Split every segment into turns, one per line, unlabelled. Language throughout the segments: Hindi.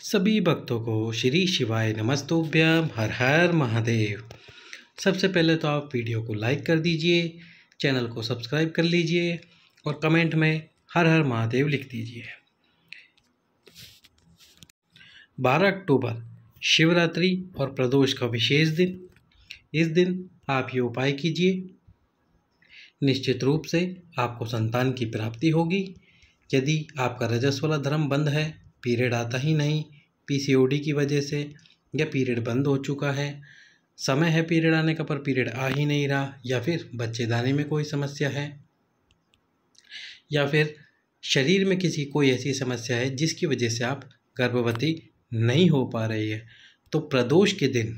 सभी भक्तों को श्री शिवाय नमस्तुभ्यम। हर हर महादेव। सबसे पहले तो आप वीडियो को लाइक कर दीजिए, चैनल को सब्सक्राइब कर लीजिए और कमेंट में हर हर महादेव लिख दीजिए। 12 अक्टूबर शिवरात्रि और प्रदोष का विशेष दिन। इस दिन आप ये उपाय कीजिए, निश्चित रूप से आपको संतान की प्राप्ति होगी। यदि आपका रजस वाला धर्म बंद है, पीरियड आता ही नहीं, पीसीओडी की वजह से, या पीरियड बंद हो चुका है, समय है पीरियड आने का पर पीरियड आ ही नहीं रहा, या फिर बच्चेदानी में कोई समस्या है, या फिर शरीर में किसी कोई ऐसी समस्या है जिसकी वजह से आप गर्भवती नहीं हो पा रही है, तो प्रदोष के दिन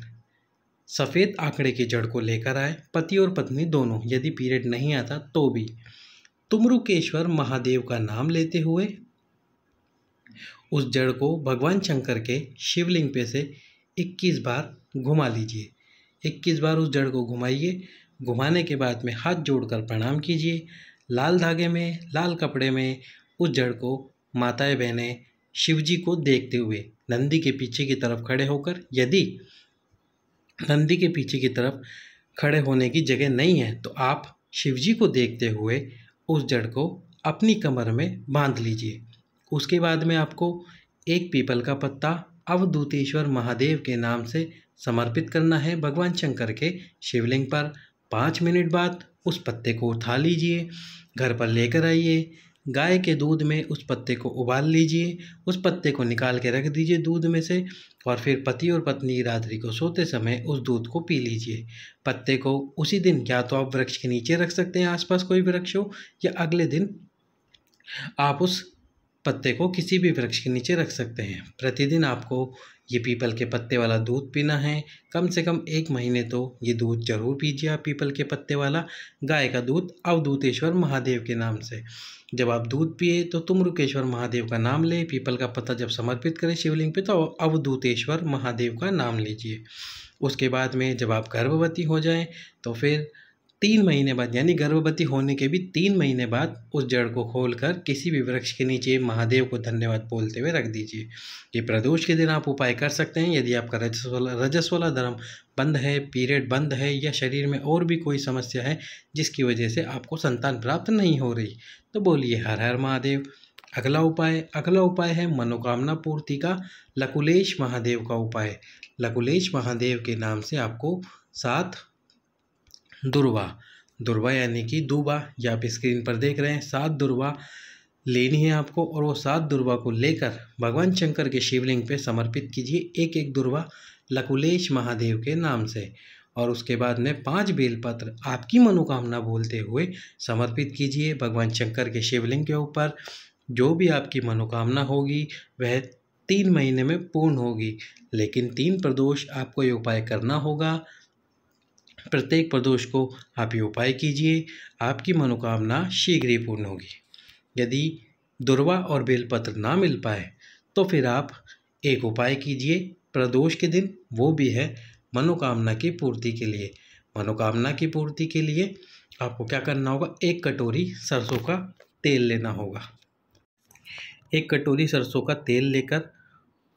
सफ़ेद आंकड़े की जड़ को लेकर आए, पति और पत्नी दोनों। यदि पीरियड नहीं आता तो भी तुमरुकेश्वर महादेव का नाम लेते हुए उस जड़ को भगवान शंकर के शिवलिंग पे से 21 बार घुमा लीजिए। 21 बार उस जड़ को घुमाइए। घुमाने के बाद में हाथ जोड़कर प्रणाम कीजिए। लाल धागे में, लाल कपड़े में उस जड़ को माताएं बहनें शिव जी को देखते हुए नंदी के पीछे की तरफ खड़े होकर, यदि नंदी के पीछे की तरफ खड़े होने की जगह नहीं है तो आप शिव जी को देखते हुए उस जड़ को अपनी कमर में बांध लीजिए। उसके बाद में आपको एक पीपल का पत्ता अवधूतेश्वर महादेव के नाम से समर्पित करना है भगवान शंकर के शिवलिंग पर। 5 मिनट बाद उस पत्ते को उठा लीजिए, घर पर लेकर आइए, गाय के दूध में उस पत्ते को उबाल लीजिए, उस पत्ते को निकाल के रख दीजिए दूध में से, और फिर पति और पत्नी रात्रि को सोते समय उस दूध को पी लीजिए। पत्ते को उसी दिन या तो आप वृक्ष के नीचे रख सकते हैं, आसपास कोई वृक्ष हो, या अगले दिन आप उस पत्ते को किसी भी वृक्ष के नीचे रख सकते हैं। प्रतिदिन आपको ये पीपल के पत्ते वाला दूध पीना है। कम से कम 1 महीने तो ये दूध जरूर पीजिए आप, पीपल के पत्ते वाला गाय का दूध अवधूतेश्वर महादेव के नाम से। जब आप दूध पिए तो तुमरुकेश्वर महादेव का नाम लें। पीपल का पत्ता जब समर्पित करें शिवलिंग पे तो अवधूतेश्वर महादेव का नाम लीजिए। उसके बाद में जब आप गर्भवती हो जाएं तो फिर 3 महीने बाद, यानी गर्भवती होने के भी 3 महीने बाद उस जड़ को खोलकर किसी भी वृक्ष के नीचे महादेव को धन्यवाद बोलते हुए रख दीजिए। ये प्रदोष के दिन आप उपाय कर सकते हैं। यदि आपका रजस वाला धर्म बंद है, पीरियड बंद है, या शरीर में और भी कोई समस्या है जिसकी वजह से आपको संतान प्राप्त नहीं हो रही, तो बोलिए हर हर महादेव। अगला उपाय है मनोकामना पूर्ति का लकुलेश महादेव का उपाय। लकुलेश महादेव के नाम से आपको 7 दुर्वा यानी कि दूबा, या आप स्क्रीन पर देख रहे हैं, 7 दुर्वा लेनी है आपको, और वो 7 दुर्वा को लेकर भगवान शंकर के शिवलिंग पे समर्पित कीजिए। एक एक दुर्वा लकुलेश महादेव के नाम से, और उसके बाद में 5 बेलपत्र आपकी मनोकामना बोलते हुए समर्पित कीजिए भगवान शंकर के शिवलिंग के ऊपर। जो भी आपकी मनोकामना होगी वह 3 महीने में पूर्ण होगी, लेकिन 3 प्रदोष आपको ये उपाय करना होगा। प्रत्येक प्रदोष को आप ये उपाय कीजिए, आपकी मनोकामना शीघ्र ही पूर्ण होगी। यदि दुर्वा और बेलपत्र ना मिल पाए तो फिर आप एक उपाय कीजिए प्रदोष के दिन, वो भी है मनोकामना की पूर्ति के लिए। मनोकामना की पूर्ति के लिए आपको क्या करना होगा, 1 कटोरी सरसों का तेल लेना होगा। 1 कटोरी सरसों का तेल लेकर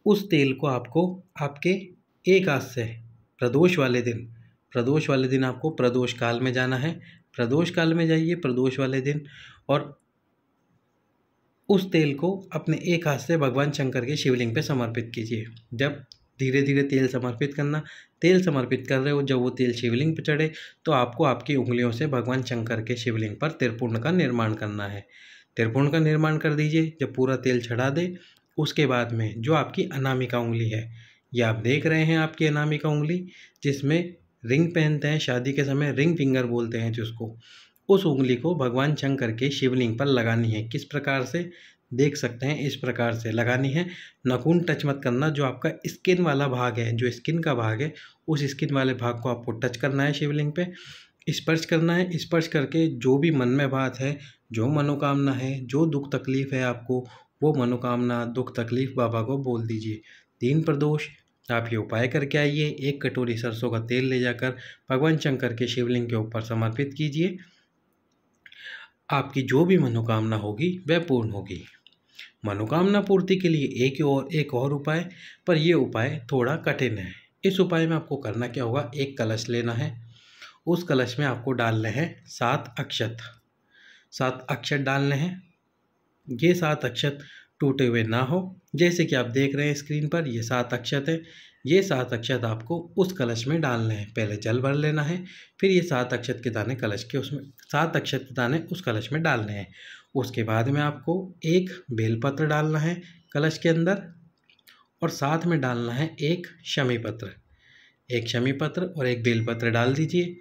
उस तेल को आपको आपके एक हाथ से प्रदोष वाले दिन आपको प्रदोष काल में जाना है। प्रदोष काल में जाइए प्रदोष वाले दिन, और उस तेल को अपने एक हाथ से भगवान शंकर के शिवलिंग पे समर्पित कीजिए। जब धीरे धीरे तेल समर्पित कर रहे हो, जब वो तेल शिवलिंग पे चढ़े तो आपको आपकी उंगलियों से भगवान शंकर के शिवलिंग पर त्रिपुंड का निर्माण करना है। त्रिपुंड का निर्माण कर दीजिए। जब पूरा तेल चढ़ा दे, उसके बाद में जो आपकी अनामिका उंगली है, ये आप देख रहे हैं आपकी अनामिका उंगली जिसमें रिंग पहनते हैं शादी के समय, रिंग फिंगर बोलते हैं जिसको, उस उंगली को भगवान शंकर के शिवलिंग पर लगानी है। किस प्रकार से देख सकते हैं, इस प्रकार से लगानी है। नाखून टच मत करना, जो आपका स्किन वाला भाग है, जो स्किन का भाग है, उस स्किन वाले भाग को आपको टच करना है, शिवलिंग पे स्पर्श करना है। स्पर्श करके जो भी मन में बात है, जो मनोकामना है, जो दुख तकलीफ है आपको, वो मनोकामना दुख तकलीफ बाबा को बोल दीजिए। 3 प्रदोष आप ये उपाय करके आइए। 1 कटोरी सरसों का तेल ले जाकर भगवान शंकर के शिवलिंग के ऊपर समर्पित कीजिए। आपकी जो भी मनोकामना होगी वह पूर्ण होगी। मनोकामना पूर्ति के लिए एक और उपाय, पर यह उपाय थोड़ा कठिन है। इस उपाय में आपको करना क्या होगा, एक कलश लेना है, उस कलश में आपको डालने हैं 7 अक्षत। 7 अक्षत डालने हैं। ये 7 अक्षत टूटे हुए ना हो, जैसे कि आप देख रहे हैं स्क्रीन पर ये 7 अक्षत है। ये 7 अक्षत आपको उस कलश में डालने हैं। पहले जल भर लेना है, फिर ये 7 अक्षत के दाने कलश के उसमें 7 अक्षत के दाने उस कलश में डालने हैं। उसके बाद में आपको एक बेलपत्र डालना है कलश के अंदर, और साथ में डालना है एक शमी पत्र। एक शमी पत्र और एक बेलपत्र डाल दीजिए।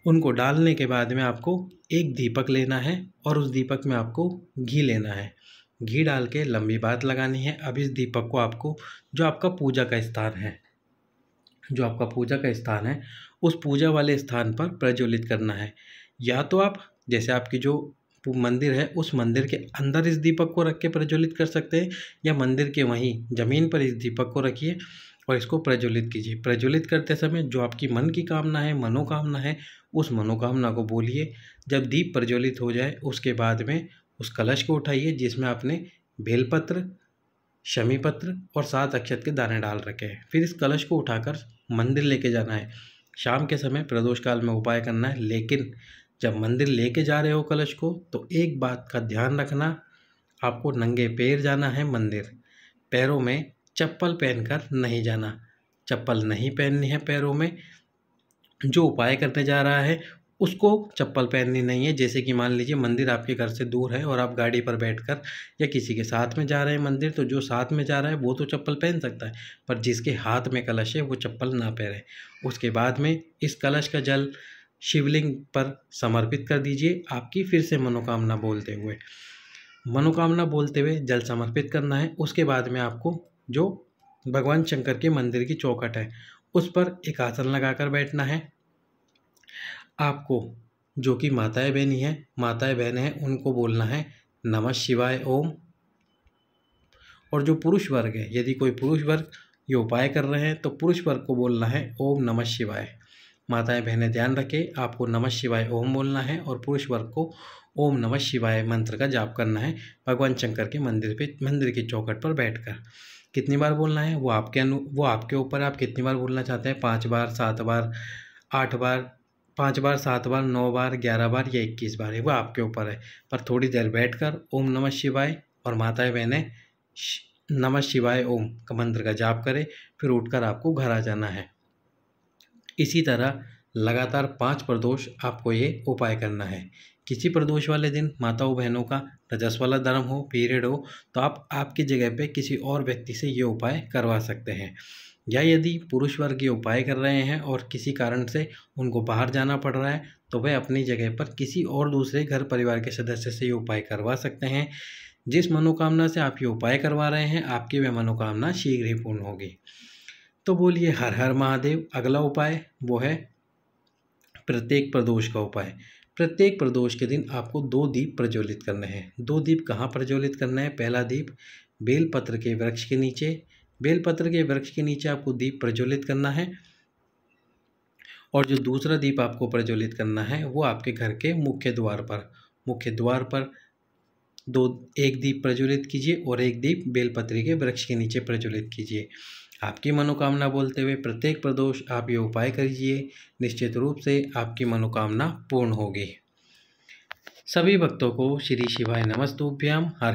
उनको डालने के बाद में आपको एक दीपक लेना है और उस दीपक में आपको घी लेना है। घी डाल के लंबी बात लगानी है। अब इस दीपक को आपको जो आपका पूजा का स्थान है उस पूजा वाले स्थान पर प्रज्वलित करना है। या तो आप जैसे आपकी जो मंदिर है उस मंदिर के अंदर इस दीपक को रख के प्रज्वलित कर सकते हैं, या मंदिर के वहीं ज़मीन पर इस दीपक को रखिए और इसको प्रज्वलित कीजिए। प्रज्वलित करते समय जो आपकी मन की कामना है, मनोकामना है, उस मनोकामना को बोलिए। जब दीप प्रज्वलित हो जाए उसके बाद में उस कलश को उठाइए जिसमें आपने बेलपत्र, शमी पत्र और 7 अक्षत के दाने डाल रखे हैं। फिर इस कलश को उठाकर मंदिर लेके जाना है। शाम के समय प्रदोष काल में उपाय करना है, लेकिन जब मंदिर लेके जा रहे हो कलश को तो एक बात का ध्यान रखना, आपको नंगे पैर जाना है मंदिर। पैरों में चप्पल पहनकर नहीं जाना। चप्पल नहीं पहननी है पैरों में। जो उपाय करने जा रहा है उसको चप्पल पहननी नहीं है। जैसे कि मान लीजिए मंदिर आपके घर से दूर है और आप गाड़ी पर बैठकर या किसी के साथ में जा रहे हैं मंदिर, तो जो साथ में जा रहा है वो तो चप्पल पहन सकता है, पर जिसके हाथ में कलश है वो चप्पल ना पहने। उसके बाद में इस कलश का जल शिवलिंग पर समर्पित कर दीजिए। आपकी फिर से मनोकामना बोलते हुए जल समर्पित करना है। उसके बाद में आपको जो भगवान शंकर के मंदिर की चौखट है उस पर एक आसन लगाकर बैठना है। आपको जो कि माताएं बहनें हैं उनको बोलना है नमः शिवाय ओम। और जो पुरुष वर्ग है, यदि कोई पुरुष वर्ग ये उपाय कर रहे हैं तो पुरुष वर्ग को बोलना है ओम नमः शिवाय। माताएं बहनें ध्यान रखें, आपको नमः शिवाय ओम बोलना है और पुरुष वर्ग को ओम नमः शिवाय मंत्र का जाप करना है भगवान शंकर के मंदिर की चौखट पर बैठकर। कितनी बार बोलना है वो आपके ऊपर, आप कितनी बार बोलना चाहते हैं, 5 बार, 7 बार, 8 बार, 5 बार, 7 बार, 9 बार, 11 बार या 21 बार है, वो आपके ऊपर है। पर थोड़ी देर बैठकर ओम नमः शिवाय और माताएं बहनें नमः शिवाय ओम का मंत्र का जाप करें, फिर उठकर आपको घर आ जाना है। इसी तरह लगातार 5 प्रदोष आपको ये उपाय करना है। किसी प्रदोष वाले दिन माताओं बहनों का रजस वाला धर्म हो, पीरियड हो, तो आप आपकी जगह पे किसी और व्यक्ति से ये उपाय करवा सकते हैं। या यदि पुरुष वर्ग ये उपाय कर रहे हैं और किसी कारण से उनको बाहर जाना पड़ रहा है तो वह अपनी जगह पर किसी और दूसरे घर परिवार के सदस्य से ये उपाय करवा सकते हैं। जिस मनोकामना से आप ये उपाय करवा रहे हैं आपकी वह मनोकामना शीघ्र ही पूर्ण होगी। तो बोलिए हर हर महादेव। अगला उपाय वो है प्रत्येक प्रदोष का उपाय। प्रत्येक प्रदोष के दिन आपको 2 दीप प्रज्वलित करने हैं। 2 दीप कहाँ प्रज्वलित करना है? पहला दीप बेलपत्र के वृक्ष के नीचे। बेलपत्र के वृक्ष के नीचे आपको दीप प्रज्वलित करना है। और जो दूसरा दीप आपको प्रज्वलित करना है वो आपके घर के मुख्य द्वार पर एक दीप प्रज्वलित कीजिए और एक दीप बेलपत्री के वृक्ष के नीचे प्रज्वलित कीजिए। आपकी मनोकामना बोलते हुए प्रत्येक प्रदोष आप ये उपाय कीजिए, निश्चित रूप से आपकी मनोकामना पूर्ण होगी। सभी भक्तों को श्री शिवाय नमस्तुभ्याम। हर